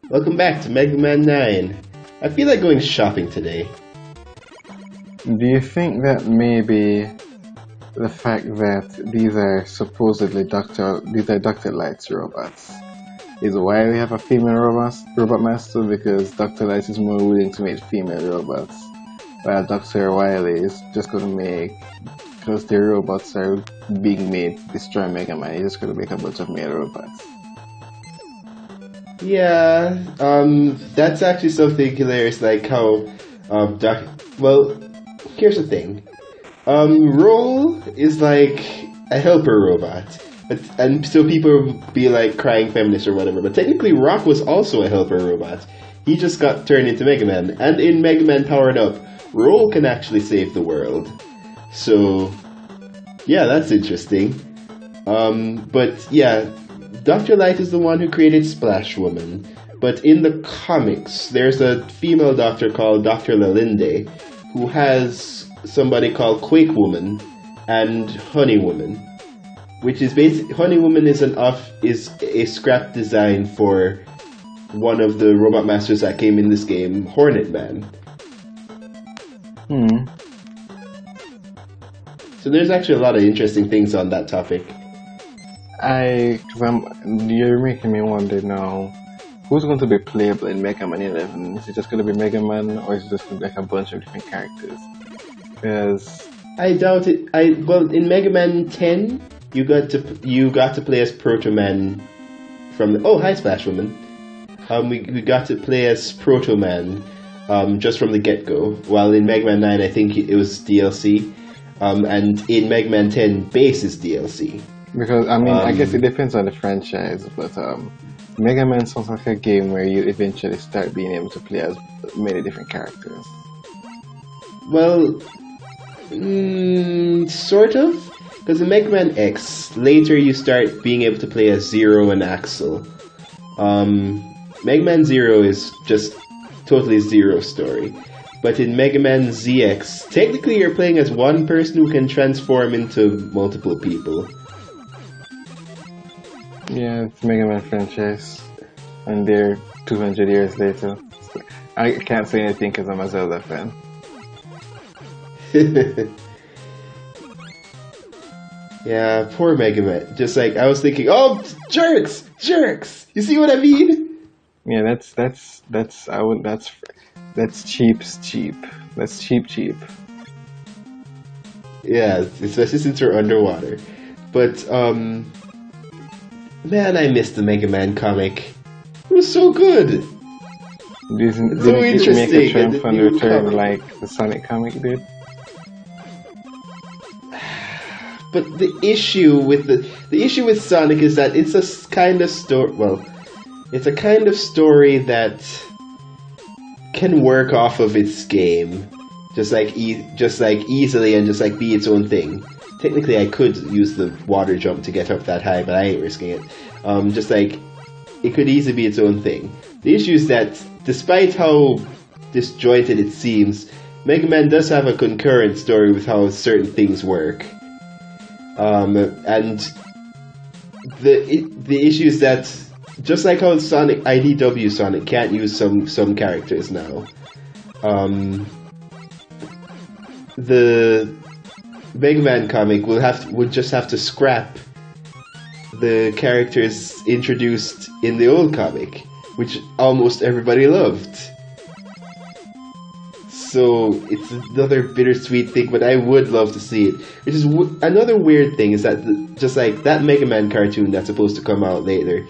Welcome back to Mega Man 9. I feel like going shopping today. Do you think that maybe the fact that these are Dr. Light's robots is why we have a female robot master, because Dr. Light is more willing to make female robots, while Dr. Wily is just going to make, because their robots are being made to destroy Mega Man, he's just going to make a bunch of male robots. Yeah, that's actually something hilarious, like how, well, here's the thing. Roll is like a helper robot, and so people will be like crying feminist or whatever, but technically Rock was also a helper robot. He just got turned into Mega Man, and in Mega Man Powered Up, Roll can actually save the world. So, yeah, that's interesting. But yeah, Dr. Light is the one who created Splash Woman, but in the comics, there's a female doctor called Dr. Lalinde, who has somebody called Quake Woman and Honey Woman, which is basically Honey Woman is a scrap design for one of the robot masters that came in this game, Hornet Man. So there's actually a lot of interesting things on that topic. You're making me wonder now, who's going to be playable in Mega Man 11? Is it just going to be Mega Man, or is it just going to be like a bunch of different characters? Because I doubt it. Well, in Mega Man 10, you got to play as Proto Man from the, oh, hi Splash Woman. We got to play as Proto Man just from the get-go, while in Mega Man 9 I think it was DLC, and in Mega Man 10 base is DLC. Because, I guess it depends on the franchise, but Mega Man sounds like a game where you eventually start being able to play as many different characters. Well, sort of. Because in Mega Man X, later you start being able to play as Zero and Axel. Mega Man Zero is just totally Zero story. But in Mega Man ZX, technically you're playing as one person who can transform into multiple people. Yeah, it's Mega Man franchise, and they're 200 years later. I can't say anything because I'm a Zelda fan. Yeah, poor Mega Man. Just like, I was thinking, oh, jerks! You see what I mean? Yeah, that's cheap. That's cheap. Yeah, especially since we're underwater. But, man, I missed the Mega Man comic. It was so good. Didn't so it interesting. make a triumphant return like the Sonic comic did? But the issue with Sonic is that it's a kind of story. Well, it's a kind of story that can work off of its game, just like easily and just like be its own thing. Technically, I could use the water jump to get up that high, but I ain't risking it. Just like, it could easily be its own thing. The issue is that, despite how disjointed it seems, Mega Man does have a concurrent story with how certain things work. And the issue is that, just like how Sonic IDW Sonic can't use some characters now, the Mega Man comic would just have to scrap the characters introduced in the old comic, which almost everybody loved. So it's another bittersweet thing, but I would love to see it. Which is another weird thing is that just like that Mega Man cartoon that's supposed to come out later,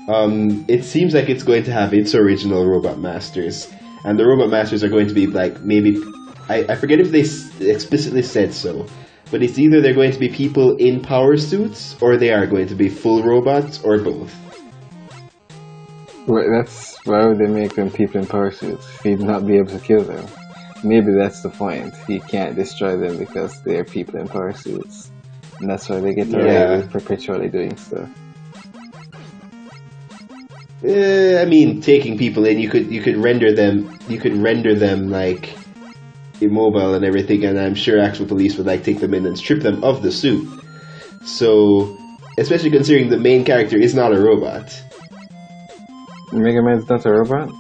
it seems like it's going to have its original Robot Masters, and the Robot Masters are going to be like maybe I forget if they explicitly said so. But it's either they're going to be people in power suits, or they are going to be full robots, or both. Well, why would they make them people in power suits if he'd not be able to kill them? Maybe that's the point. He can't destroy them because they're people in power suits. And that's why they get away with perpetually doing stuff. I mean, taking people in, you could render them like immobile and everything, and I'm sure actual police would like take them in and strip them of the suit. So, especially considering the main character is not a robot. Mega Man's not a robot?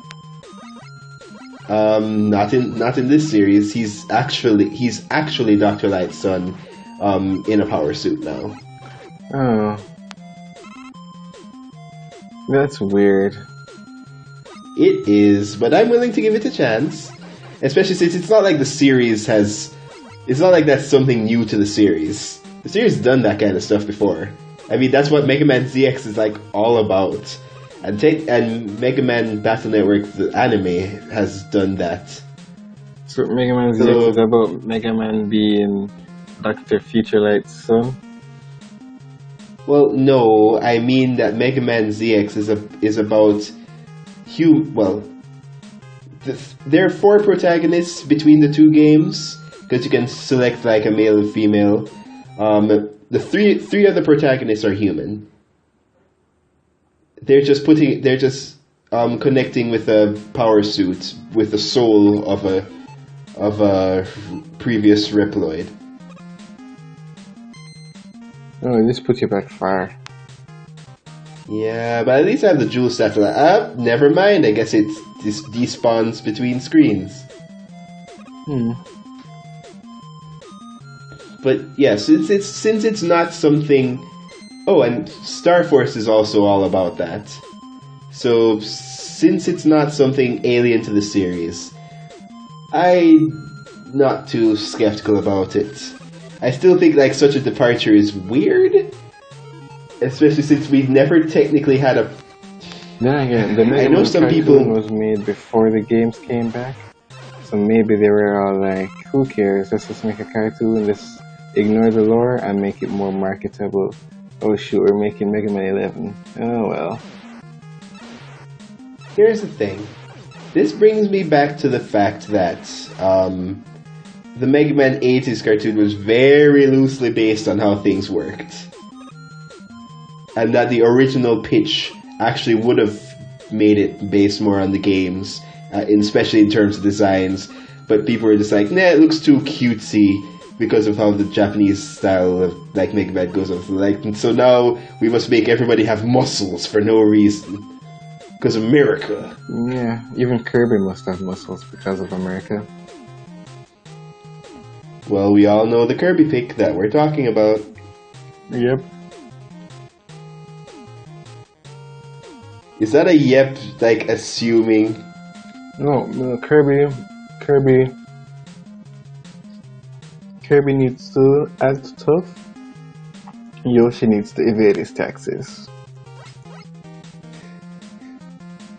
Not in this series. He's actually Dr. Light's son, in a power suit now. Oh. That's weird. It is, but I'm willing to give it a chance. Especially since it's not like the series has... It's not like that's something new to the series. The series has done that kind of stuff before. I mean, that's what Mega Man ZX is like all about. And Mega Man Battle Network, the anime, has done that. So Mega Man ZX is about Mega Man being Dr. Future Light's son? Well, no, I mean that Mega Man ZX is about there are 4 protagonists between the 2 games, because you can select like a male and female. The three of the protagonists are human. They're just connecting with a power suit with the soul of a previous Reploid. Oh, this puts you back far. Yeah, but at least I have the dual stats. Never mind. I guess it despawns between screens. But yeah, since it's not something. Oh, and Star Force is also all about that. So since it's not something alien to the series, I'm not too skeptical about it. I still think like such a departure is weird. Especially since we never technically had a... Then again, the Mega Man cartoon was made before the games came back. So maybe they were all like, who cares, let's just make a cartoon, let's ignore the lore and make it more marketable. Oh shoot, we're making Mega Man 11. Oh well. Here's the thing. This brings me back to the fact that the Mega Man 80s cartoon was very loosely based on how things worked. And that the original pitch actually would have made it based more on the games, especially in terms of designs. But people were just like, nah, it looks too cutesy because of how the Japanese style of like Mega Man goes on. Like, so now we must make everybody have muscles for no reason. Because of America. Yeah, even Kirby must have muscles because of America. Well, we all know the Kirby pick that we're talking about. Yep. Is that a yep, like, assuming? No, Kirby needs to act tough. Yoshi needs to evade his taxes.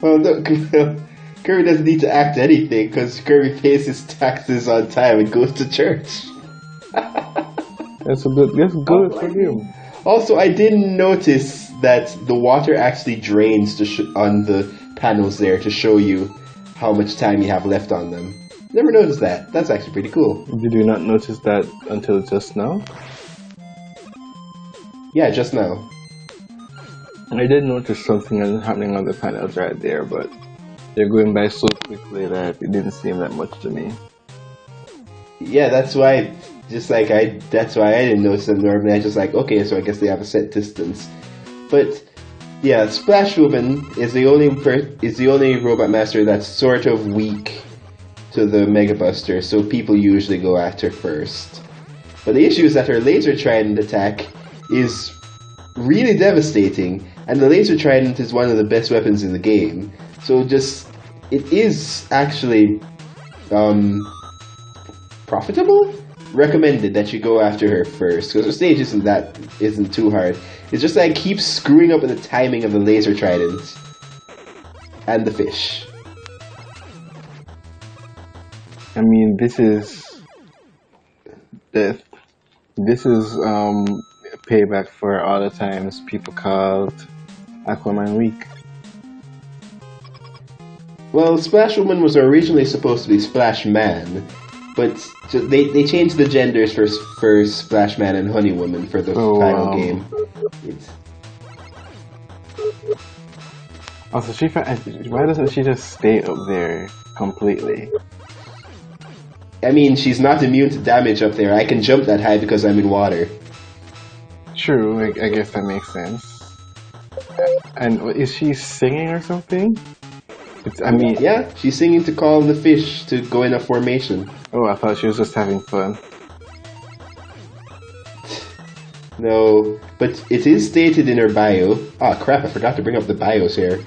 Well, no, Kirby doesn't need to act anything, because Kirby pays his taxes on time and goes to church. That's good for him. Also, I didn't notice that the water actually drains on the panels there to show you how much time you have left on them. Never noticed that. That's actually pretty cool. Did you not notice that until just now? Yeah, just now. I did notice something happening on the panels right there, but they're going by so quickly that it didn't seem that much to me. Yeah, that's why. That's why I didn't notice them normally. I just like, okay, so I guess they have a set distance. But yeah, Splash Woman is the only Robot Master that's sort of weak to the Mega Buster, so people usually go at her first. But the issue is that her Laser Trident attack is really devastating, and the Laser Trident is one of the best weapons in the game. So it is actually profitable? Recommended that you go after her first, because the stage isn't too hard. It's just like keep screwing up with the timing of the Laser Trident and the fish. I mean, this is payback for all the times people called Aquaman weak. Well, Splash Woman was originally supposed to be Splash Man, but they changed the genders for Splash Man and Honey Woman for the final game. Also, why doesn't she just stay up there completely? I mean, she's not immune to damage up there. I can jump that high because I'm in water. True, I guess that makes sense. And is she singing or something? I mean, Yeah, she's singing to call the fish to go in a formation. oh, I thought she was just having fun. No, but it is stated in her bio. Ah, crap! I forgot to bring up the bios here.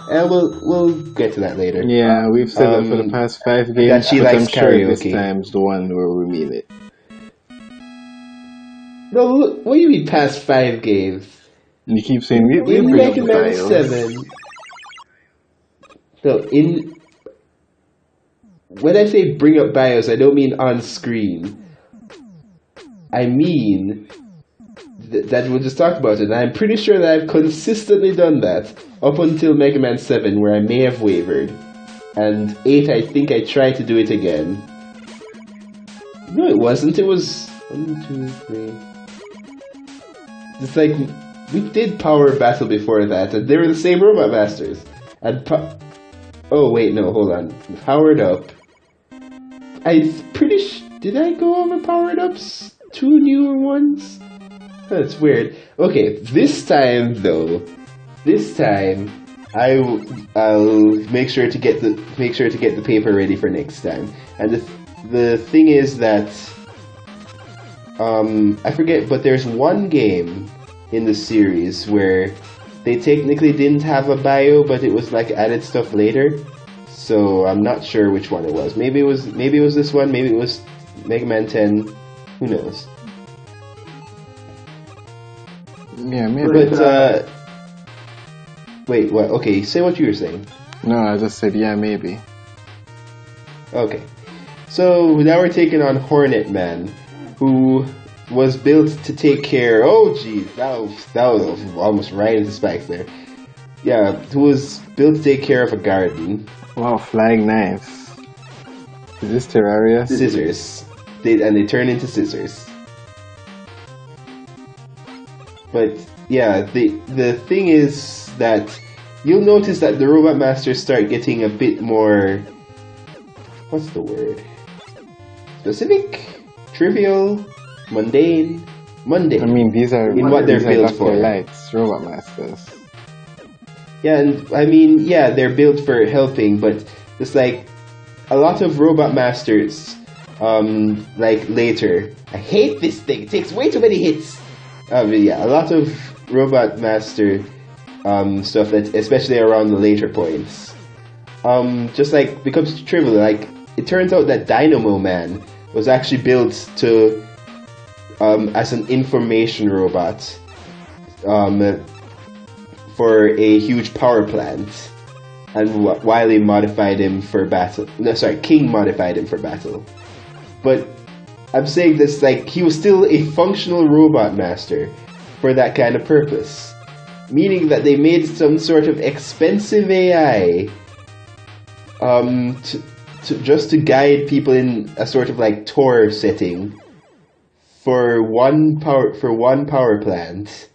We'll get to that later. Yeah, we've said that for the past 5 games, that she but likes I'm sure this karaoke. time's the one where we mean it. No, what do you mean past 5 games? You keep saying we In bring up the Mega Man bios. 7. No, when I say bring up bios, I don't mean on screen. I mean that we'll just talk about it. And I'm pretty sure that I've consistently done that up until Mega Man 7, where I may have wavered. And 8, I think I tried to do it again. No, it wasn't. It was 1, 2, 3. It's like we did Power Battle before that, and they were the same Robot Masters. And oh wait, no, hold on. Powered Up. I'm pretty did I go over Powered Ups? 2 newer ones? That's weird. Okay, this time though, I'll make sure to get the paper ready for next time. And the thing is that I forget, but there's one game in the series where they technically didn't have a bio, but it was like added stuff later. So I'm not sure which one it was. Maybe it was this one. Maybe it was Mega Man 10. Who knows? Yeah, maybe. But wait, what? Okay, say what you were saying. No, I just said yeah, maybe. Okay, so now we're taking on Hornet Man, who was built to take care. Oh, geez, that was almost right into spikes there. Yeah, who was built to take care of a garden. Wow, flying knives. Is this Terraria? Scissors. They turn into scissors. But yeah, the thing is that you'll notice that the Robot Masters start getting a bit more. What's the word? Specific, trivial, mundane. I mean, these are in what they're built Dr. for. Light's Robot Masters. Yeah, and I mean, yeah, they're built for helping, but it's like a lot of Robot Masters, like later. I hate this thing. It takes way too many hits. Yeah, a lot of Robot Master stuff that, especially around the later points, just like becomes trivial. Like it turns out that Dynamo Man was actually built to as an information robot for a huge power plant, and Wily modified him for battle. No, sorry, King modified him for battle. But I'm saying this like he was still a functional robot master for that kind of purpose, meaning that they made some sort of expensive AI to guide people in a sort of like Tor setting for one power plant,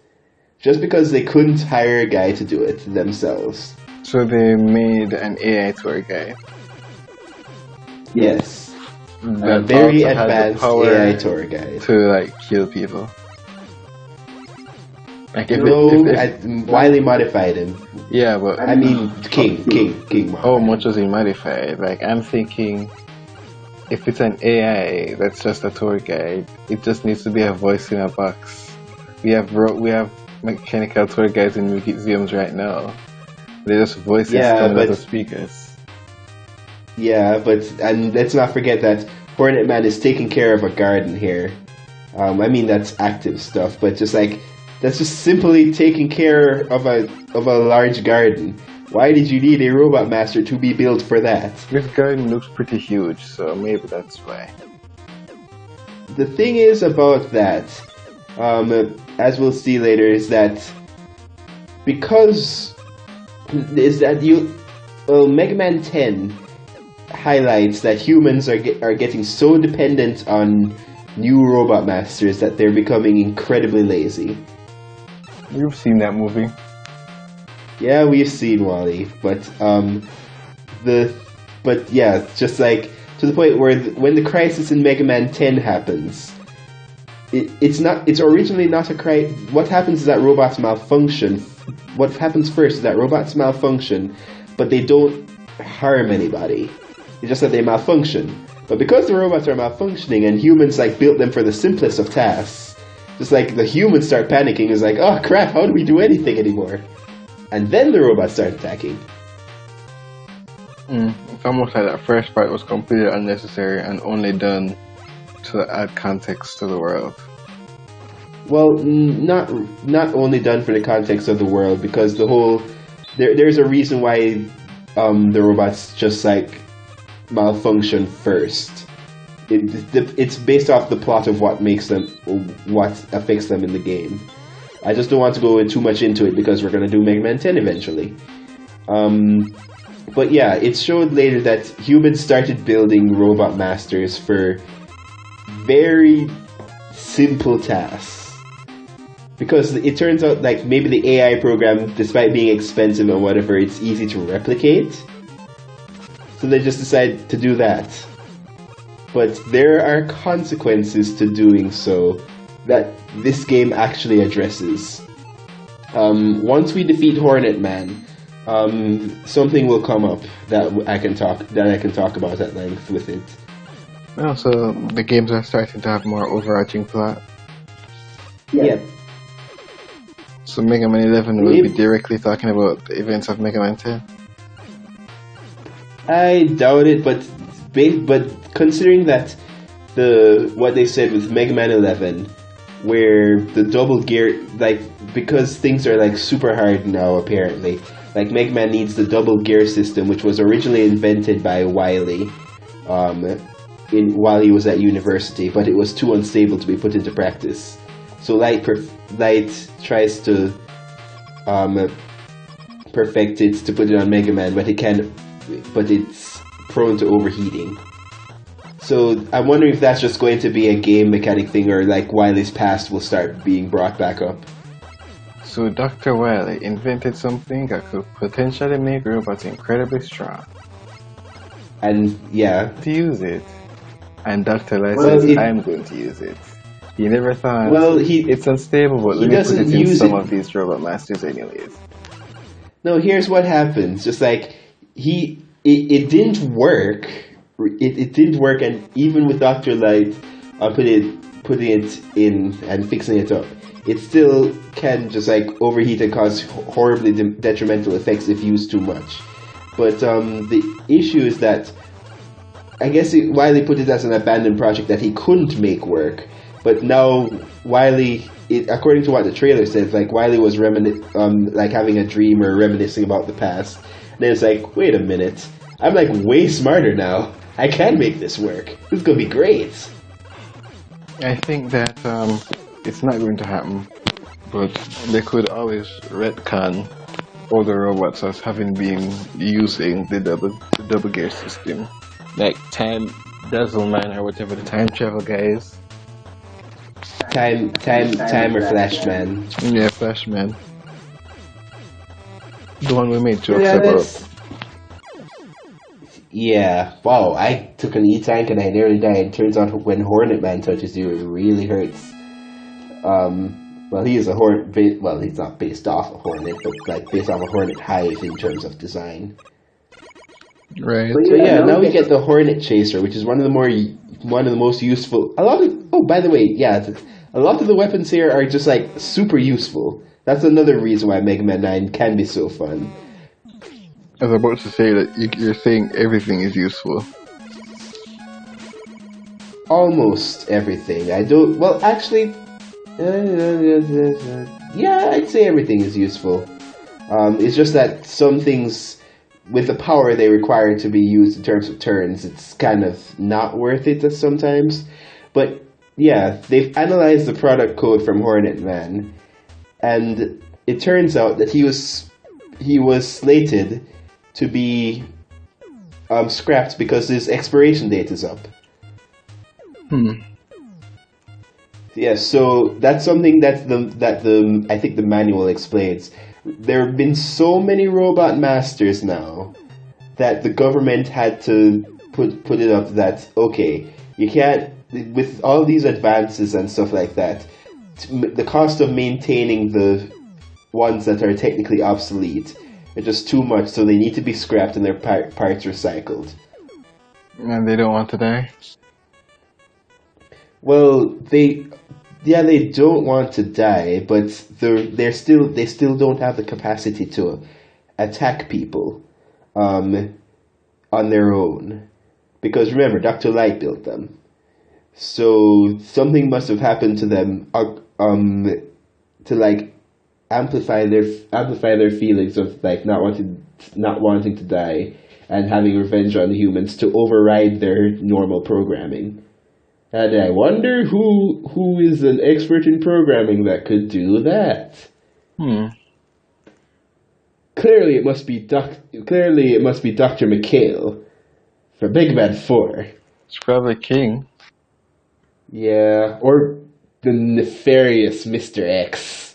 just because they couldn't hire a guy to do it themselves. So they made an AI tour guide. Yes. A That very also had the advanced power AI tour guide. to like kill people. Like Wiley modified him. yeah, but I mean, King. how much was he modified? Like I'm thinking, if it's an AI that's just a tour guide, it just needs to be a voice in a box. We have mechanical tour guides in museums right now. They're just voices coming out of speakers. Yeah, and let's not forget that Hornet Man is taking care of a garden here. I mean that's active stuff, but just like that's just simply taking care of a large garden. Why did you need a robot master to be built for that? This garden looks pretty huge, so maybe that's why. The thing is about that, as we'll see later, is that Mega Man 10 highlights that humans are getting so dependent on new robot masters that they're becoming incredibly lazy. You've seen that movie. Yeah, we've seen Wally, but yeah, just like to the point where when the crisis in Mega Man 10 happens, it's originally not a crisis. What happens is that robots malfunction what happens first is that robots malfunction, but they don't harm anybody. It's just that they malfunction. But because the robots are malfunctioning and humans like built them for the simplest of tasks, just like the humans start panicking, it's like, oh crap, how do we do anything anymore? And then the robots start attacking. It's almost like that first part was completely unnecessary and only done to add context to the world. Well, not only done for the context of the world, because the whole there's a reason why the robots just like malfunction first. It's based off the plot of what affects them in the game. I just don't want to go too much into it because we're going to do Mega Man 10 eventually. But yeah, it showed later that humans started building robot masters for very simple tasks. Because it turns out like maybe the AI program, despite being expensive and whatever, it's easy to replicate. So they just decided to do that. But there are consequences to doing so that this game actually addresses. Once we defeat Hornet Man, something will come up that I can talk about at length with it. Oh, so the games are starting to have more overarching plot. Yeah. So Mega Man 11 will be directly talking about the events of Mega Man 10? I doubt it, but considering that what they said with Mega Man 11, where the double gear, like, because things are like super hard now apparently, like Mega Man needs the double gear system, which was originally invented by Wily, while he was at university, but it was too unstable to be put into practice. So Light tries to perfect it to put it on Mega Man, but it's prone to overheating. So I'm wondering if that's just going to be a game mechanic thing, or like Wily's past will start being brought back up. So Dr. Wily invented something that could potentially make robots incredibly strong. And yeah, to use it. And Dr. Light says, I'm going to use it. He never thought, it's unstable, but let me put it in some of these robot masters anyways. No, here's what happens. Just like, it didn't work. It didn't work, and even with Dr. Light putting it in and fixing it up, it still can just like overheat and cause horribly detrimental effects if used too much. But the issue is that, I guess Wily put it as an abandoned project that he couldn't make work. But now Wily, according to what the trailer says, like Wily was like having a dream or reminiscing about the past. And then it's like, wait a minute, I'm like way smarter now. I can make this work. This is gonna be great. I think that it's not going to happen, but they could always retcon all the robots as having been using the double gear system, like Time Dazzleman or whatever the time travel guys. Time or Flashman. Yeah, Flashman. The one we made jokes about. Yeah. Wow, I took an E-Tank and I nearly died. Turns out when Hornet Man touches you, it really hurts. Well, he is a Hornet. Well, he's not based off a Hornet, but like based off a Hornet hive in terms of design. Right. So yeah, now we get the Hornet Chaser, which is one of the most useful. A lot of the weapons here are just like super useful. That's another reason why Mega Man 9 can be so fun. I was about to say that you're saying everything is useful. Almost everything. I don't. Well, actually, yeah, I'd say everything is useful. It's just that some things, with the power they require to be used in terms of turns, it's kind of not worth it sometimes. But yeah, they've analyzed the product code from Hornet Man, and it turns out that he was slated to be scrapped because his expiration date is up. Yeah, so that's something that I think the manual explains. There have been so many robot masters now that the government had to put it up that, okay, you can't, with all these advances and stuff like that, the cost of maintaining ones that are technically obsolete. They're just too much, so they need to be scrapped and their parts recycled. And they don't want to die? Well, they don't want to die, but they still don't have the capacity to attack people on their own. Because remember, Dr. Light built them. So something must have happened to them to like amplify their feelings of like not wanting to die and having revenge on the humans to override their normal programming. And I wonder who is an expert in programming that could do that. Clearly it must be Dr. McHale for Big Bad 4. It's probably King. Yeah, or the nefarious Mr. X.